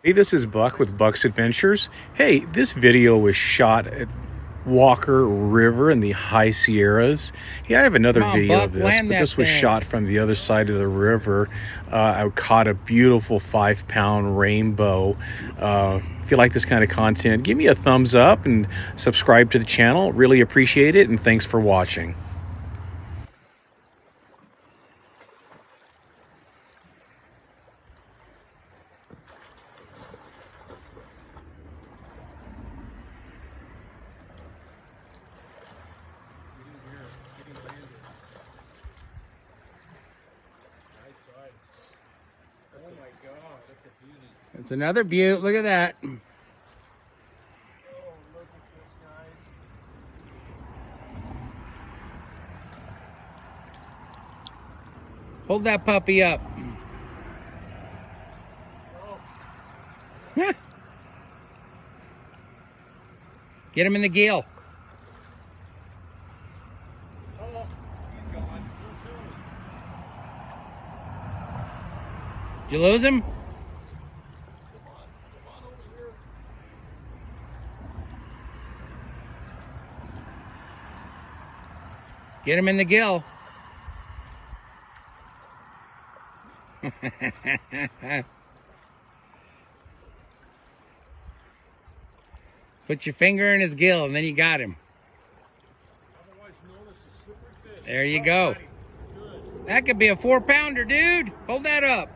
Hey, this is Buck with Buck's Adventures. Hey, this video was shot at Walker River in the High Sierras. Yeah, I have another Come on, video Buck, of this, land but that this was thing. shot from the other side of the river. I caught a beautiful 5-pound rainbow. If you like this kind of content, give me a thumbs up and subscribe to the channel. Really appreciate it, and thanks for watching. Oh my God, that's a beauty. It's another butte. Look at that. Oh, look at this, guys. Hold that puppy up. Oh, Get him in the gill. oh, he's gone. Did you lose him? Come on over here. Get him in the gill. Put your finger in his gill and then you got him. Otherwise known as a slippery fish. There you go. Alrighty. Good. That could be a 4-pounder, dude. Hold that up.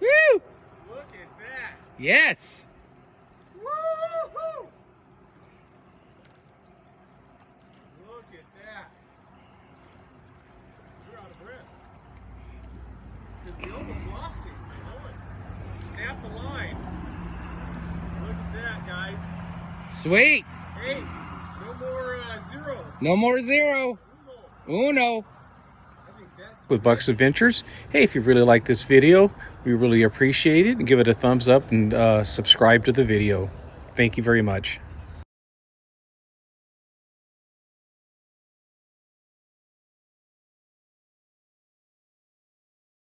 Woo! Look at that. Yes. Woo-hoo! Look at that. You're out of breath. Because we almost lost him. I know it. Snap the line. Look at that, guys. Sweet. Hey, no more zero. No more zero. Uno. I think that's With Buck's Adventures. Hey, if you really like this video, we really appreciate it. Give it a thumbs up and subscribe to the video. Thank you very much.